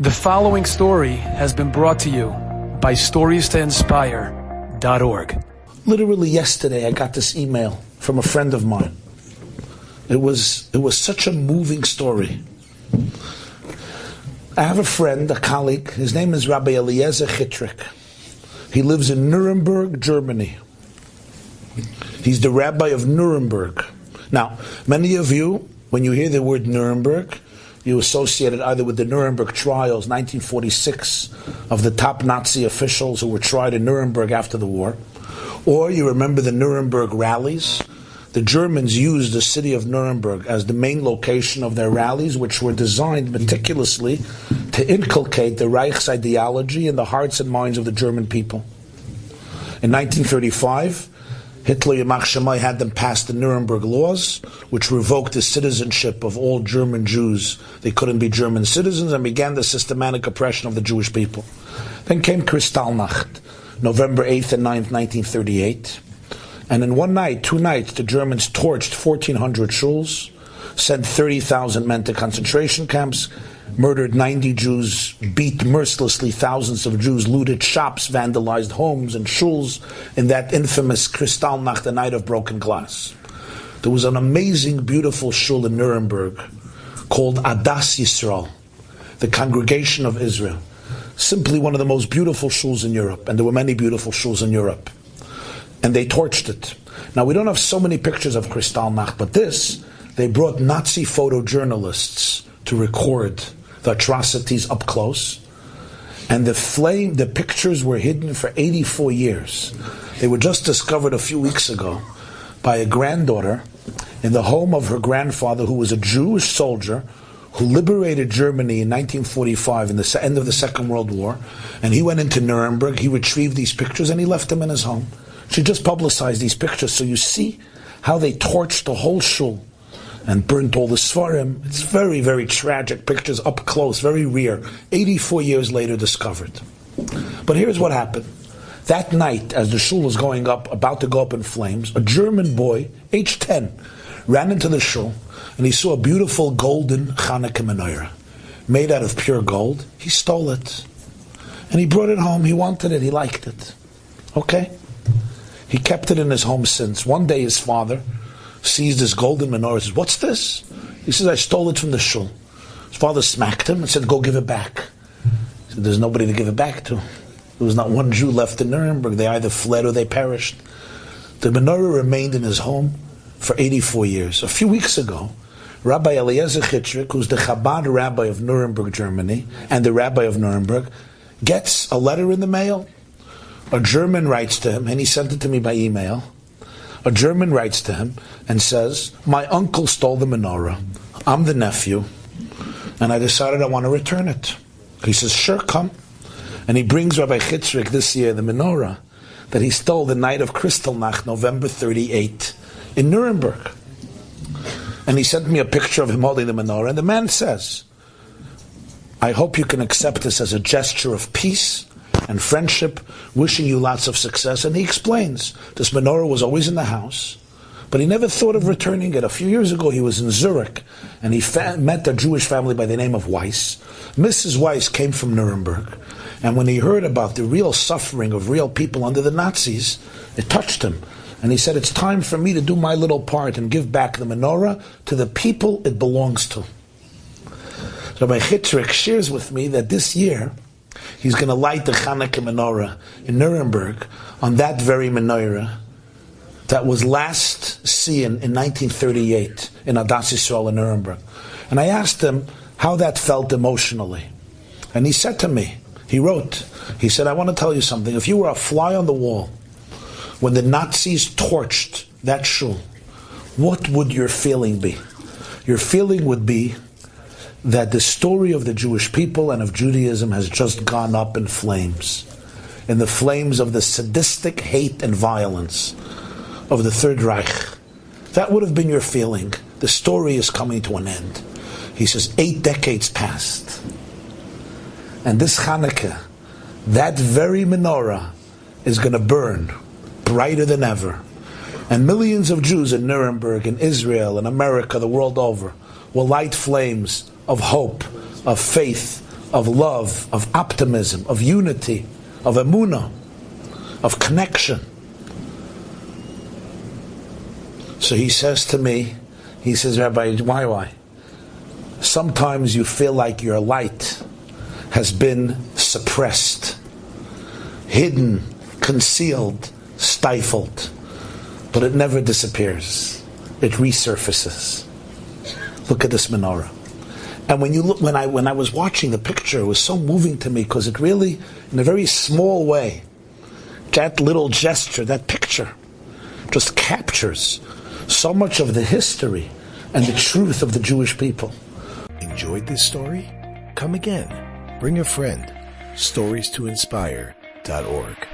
The following story has been brought to you by StoriesToInspire.org. Literally yesterday, I got this email from a friend of mine. It was such a moving story. I have a friend, a colleague. His name is Rabbi Chitrik. He lives in Nuremberg, Germany. He's the rabbi of Nuremberg. Now, many of you, when you hear the word Nuremberg, you associate it either with the Nuremberg trials, 1946, of the top Nazi officials who were tried in Nuremberg after the war, or you remember the Nuremberg rallies. The Germans used the city of Nuremberg as the main location of their rallies, which were designed meticulously to inculcate the Reich's ideology in the hearts and minds of the German people. In 1935, Hitler Yamach Shemai had them pass the Nuremberg laws, which revoked the citizenship of all German Jews. They couldn't be German citizens, and began the systematic oppression of the Jewish people. Then came Kristallnacht, November 8th and 9th, 1938. And in one night, 2 nights, the Germans torched 1,400 shuls, sent 30,000 men to concentration camps, murdered 90 Jews, beat mercilessly thousands of Jews, looted shops, vandalized homes and shuls in that infamous Kristallnacht, the night of broken glass. There was an amazing, beautiful shul in Nuremberg called Adas Yisrael, the Congregation of Israel. Simply one of the most beautiful shuls in Europe, and there were many beautiful shuls in Europe. And they torched it. Now, we don't have so many pictures of Kristallnacht, but this, they brought Nazi photojournalists to record the atrocities up close. And the pictures were hidden for 84 years. They were just discovered a few weeks ago by a granddaughter in the home of her grandfather, who was a Jewish soldier who liberated Germany in 1945 in the end of the Second World War. And he went into Nuremberg, he retrieved these pictures, and he left them in his home. She just publicized these pictures, so you see how they torched the whole shul and burnt all the svarim. It's very, very tragic pictures up close, very rare. 84 years later discovered. But here's what happened. That night, as the shul was about to go up in flames, a German boy, age 10, ran into the shul, and he saw a beautiful golden Chanukah menorah made out of pure gold. He stole it. And he brought it home. He wanted it. He liked it. Okay? He kept it in his home since. One day his father sees this golden menorah and says, "What's this?" He says, "I stole it from the shul." His father smacked him and said, "Go give it back." He said, "There's nobody to give it back to. There was not one Jew left in Nuremberg. They either fled or they perished." The menorah remained in his home for 84 years. A few weeks ago, Rabbi Chitrik, who's the Chabad rabbi of Nuremberg, Germany, and the rabbi of Nuremberg, gets a letter in the mail. A German writes to him, and he sent it to me by email. A German writes to him and says, "My uncle stole the menorah. I'm the nephew, and I decided I want to return it." He says, "Sure, come." And he brings Rabbi Chitrik this year the menorah that he stole the night of Kristallnacht, November 38, in Nuremberg. And he sent me a picture of him holding the menorah, and the man says, "I hope you can accept this as a gesture of peace and friendship, wishing you lots of success." And he explains, this menorah was always in the house, but he never thought of returning it. A few years ago, he was in Zurich, and he met a Jewish family by the name of Weiss. Mrs. Weiss came from Nuremberg, and when he heard about the real suffering of real people under the Nazis, it touched him. And he said, "It's time for me to do my little part and give back the menorah to the people it belongs to." Rabbi Chitrik shares with me that this year, he's going to light the Chanukah menorah in Nuremberg on that very menorah that was last seen in 1938 in Adas Yisrael in Nuremberg. And I asked him how that felt emotionally. And he said to me, he wrote, he said, "I want to tell you something. If you were a fly on the wall when the Nazis torched that shul, what would your feeling be?" Your feeling would be that the story of the Jewish people and of Judaism has just gone up in flames. In the flames of the sadistic hate and violence of the Third Reich. That would have been your feeling. The story is coming to an end. He says, 8 decades passed. And this Chanukah, that very menorah, is going to burn brighter than ever. And millions of Jews in Nuremberg, in Israel, in America, the world over, will light flames of hope, of faith, of love, of optimism, of unity, of emunah, of connection. So he says to me, he says, Rabbi YY, sometimes you feel like your light has been suppressed, hidden, concealed, stifled, but it never disappears. It resurfaces. Look at this menorah. And when you look, when I was watching the picture, it was so moving to me because it really, in a very small way, that little gesture, that picture, just captures so much of the history and the truth of the Jewish people. Enjoyed this story? Come again. Bring a friend. StoriesToInspire.org